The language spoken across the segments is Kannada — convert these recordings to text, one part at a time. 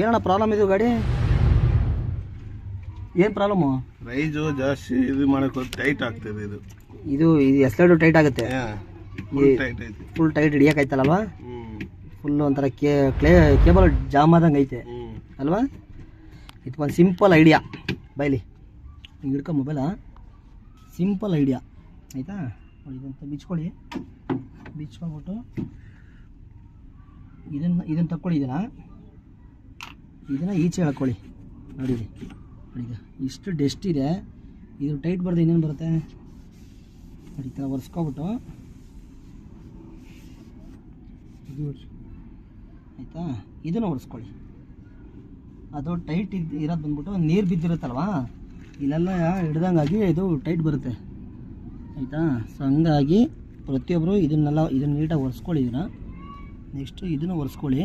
ಏನಣ್ಣ ಪ್ರಾಬ್ಲಮ್ ಇದು ಗಾಡಿ? ಏನು ಪ್ರಾಬ್ಲಮ್ಮು? ರೈಜು ಜಾಸ್ತಿ ಇದು ಮಾಡೋಕೆ ಟೈಟ್ ಆಗ್ತದೆ. ಇದು ಎಸ್ಲೈಡು ಟೈಟ್ ಆಗುತ್ತೆ, ಫುಲ್ ಟೈಟ್ ಹಿಡಿಯೋಕ್ಕಾಯ್ತಲ್ವಾ? ಫುಲ್ ಒಂಥರ ಕೇಬಲ್ ಜಾಮ್ ಆದಂಗೆ ಐತೆ ಅಲ್ವಾ? ಇದಕ್ಕೊಂದು ಸಿಂಪಲ್ ಐಡಿಯಾ ಬೈಲಿ, ಹಿಂಗೆ ಹಿಡ್ಕೊ ಮೊಬೈಲ. ಸಿಂಪಲ್ ಐಡಿಯಾ ಆಯಿತಾ? ಇದಂತ ಬಿಚ್ಕೊಳ್ಳಿ, ಬಿಚ್ಕೊಂಡ್ಬಿಟ್ಟು ಇದನ್ನು ತಕ್ಕೊಳ್ಳಿ. ಇದನ್ನು ಈಚೆ ಹಾಕ್ಕೊಳ್ಳಿ. ನೋಡಿ ಇಷ್ಟು ಡೆಸ್ಟ್ ಇದೆ. ಇದು ಟೈಟ್ ಬರೋದು ಇನ್ನೇನು ಬರುತ್ತೆ ನೋಡಿ, ಈ ಥರ ಒರೆಸ್ಕೊಬಿಟ್ಟು ಆಯಿತಾ? ಇದನ್ನು ಒರೆಸ್ಕೊಳ್ಳಿ. ಅದು ಟೈಟ್ ಇರೋದು ಬಂದ್ಬಿಟ್ಟು ನೀರು ಬಿದ್ದಿರುತ್ತಲ್ವಾ, ಇಲ್ಲೆಲ್ಲ ಹಿಡ್ದಂಗಾಗಿ ಇದು ಟೈಟ್ ಬರುತ್ತೆ ಆಯಿತಾ? ಸೊ ಹಂಗಾಗಿ ಪ್ರತಿಯೊಬ್ಬರು ಇದನ್ನು ನೀಟಾಗಿ ಒರೆಸ್ಕೊಳ್ಳಿ. ನೆಕ್ಸ್ಟು ಇದನ್ನು ಒರೆಸ್ಕೊಳ್ಳಿ.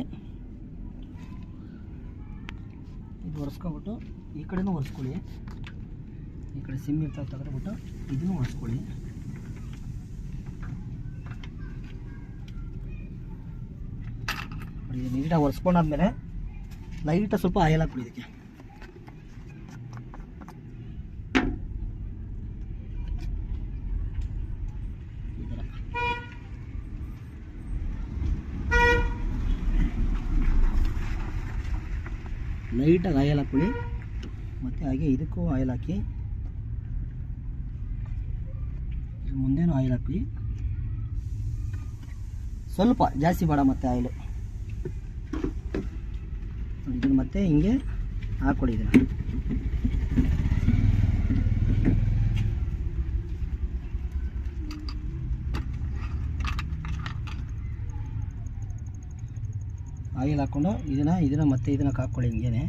ಇದು ಒರೆಸ್ಕೊಬಿಟ್ಟು ಈ ಕಡೆನೂ ಒರೆಸ್ಕೊಳ್ಳಿ. ಈ ಕಡೆ ಸಿಮ್ ಇರ್ತಾವೆ ತೆಗೆದುಬಿಟ್ಟು ಇದನ್ನು ಒರೆಸ್ಕೊಳ್ಳಿ. ನೀಟಾಗಿ ಒರೆಸ್ಕೊಂಡಾದ್ಮೇಲೆ ಲೈಟಾಗಿ ಸ್ವಲ್ಪ ಆಯಿಲ್ ಹಾಕ್ಬಿಡಿ ಇದಕ್ಕೆ. ಈ ಥರ ಲೈಟಾಗಿ ಆಯಿಲ್ ಹಾಕ್ಕೊಳ್ಳಿ. ಮತ್ತು ಹಾಗೆ ಇದಕ್ಕೂ ಆಯಿಲ್ ಹಾಕಿ, ಮುಂದೆನೂ ಆಯಿಲ್ ಹಾಕಿ. ಸ್ವಲ್ಪ ಜಾಸ್ತಿ ಬೇಡ ಮತ್ತು ಆಯಿಲು. ಇದನ್ನು ಮತ್ತೆ ಹಿಂಗೆ ಹಾಕ್ಕೊಡಿ. ಇದನ್ನು ಆಯಿಲ್ ಹಾಕ್ಕೊಂಡು ಇದನ್ನು ಮತ್ತೆ ಇದನ್ನು ಹಾಕ್ಕೊಳ್ಳಿ. ಹಿಂಗೇನೆ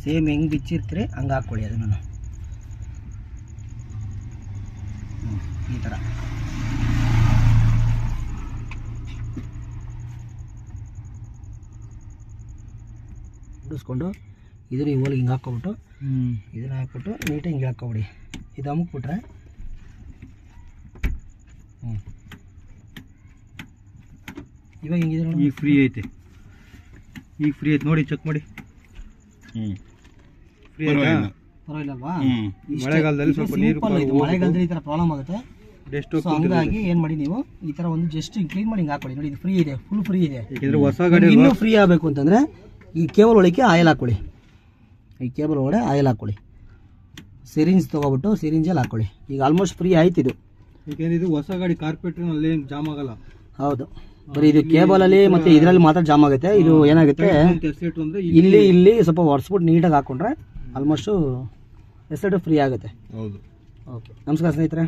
ಸೇಮ್ ಹೆಂಗೆ ಬಿಚ್ಚಿರ್ತೀರಿ ಹಂಗೆ ಹಾಕ್ಕೊಳ್ಳಿ. ಅದನ್ನು ಈ ಥರ ಬಿಡಿಸ್ಕೊಂಡು ಇದನ್ನು ಈ ಹೋಲಿಗೆ ಹಿಂಗೆ ಹಾಕ್ಕೊಬಿಟ್ಟು ಇದನ್ನು ಹಾಕ್ಬಿಟ್ಟು ನೀಟಾಗಿ ಹಿಂಗೆ ಹಾಕ್ಕೊಬಿಡಿ. ಇದು ಅಮ್ಕ್ಬಿಟ್ರೆ ಇವಾಗ ಹಿಂಗಿದೆ ನೋಡಿ. ಈಗ ಫ್ರೀ ಐತೆ, ನೋಡಿ ಚೆಕ್ ಮಾಡಿ. ಫ್ರೀ ಆಯ್ತಾ? ಪರವಾಗಿಲ್ಲವಾ? ಮಳೆಗಾಲದಲ್ಲಿ ಸ್ವಲ್ಪ ನೀರು, ಮಳೆಗಾಲದಲ್ಲಿ ಈ ಥರ ಪ್ರಾಬ್ಲಮ್ ಆಗುತ್ತೆ. ಹಂಗಾಗಿ ಏನು ಮಾಡಿ, ನೀವು ಈ ಥರ ಒಂದು ಜಸ್ಟ್ ಕ್ಲೀನ್ ಮಾಡಿ ಹಿಂಗೆ ಹಾಕೊಳ್ಳಿ. ನೋಡಿ ಇದು ಫ್ರೀ ಇದೆ, ಫುಲ್ ಫ್ರೀ ಇದೆ. ಹೊಸ ಗಾಡಿ ಇನ್ನೂ ಫ್ರೀ ಆಗಬೇಕು ಅಂತಂದರೆ ಈ ಕೇಬಲ್ ಒಳಗೆ ಆಯಿಲ್ ಹಾಕ್ಕೊಳ್ಳಿ. ಈ ಕೇಬಲ್ ಒಳಗಡೆ ಆಯಿಲ್ ಹಾಕ್ಕೊಳ್ಳಿ. ಸಿರಿಂಜ್ ತೊಗೊಬಿಟ್ಟು ಸಿರಿಂಜಲ್ಲಿ ಹಾಕ್ಕೊಳ್ಳಿ. ಈಗ ಆಲ್ಮೋಸ್ಟ್ ಫ್ರೀ ಆಯ್ತು ಇದು. ಯಾಕೆಂದರೆ ಇದು ಹೊಸ ಗಾಡಿ, ಕಾರ್ಪೆಟ್ರಲ್ಲಿ ಜಾಮ್ ಆಗಲ್ಲ. ಹೌದು, ಬರೀ ಇದು ಕೇಬಲಲ್ಲಿ ಮತ್ತು ಇದರಲ್ಲಿ ಮಾತ್ರ ಜಾಮ್ ಆಗುತ್ತೆ. ಇದು ಏನಾಗುತ್ತೆ, ಇಲ್ಲಿ ಸ್ವಲ್ಪ ಒರೆಸ್ಬಿಟ್ಟು ನೀಟಾಗಿ ಹಾಕ್ಕೊಂಡ್ರೆ ಆಲ್ಮೋಸ್ಟು ಎಸ್ಟೇಟು ಫ್ರೀ ಆಗುತ್ತೆ. ಹೌದು. ಓಕೆ, ನಮಸ್ಕಾರ ಸ್ನೇಹಿತರೆ.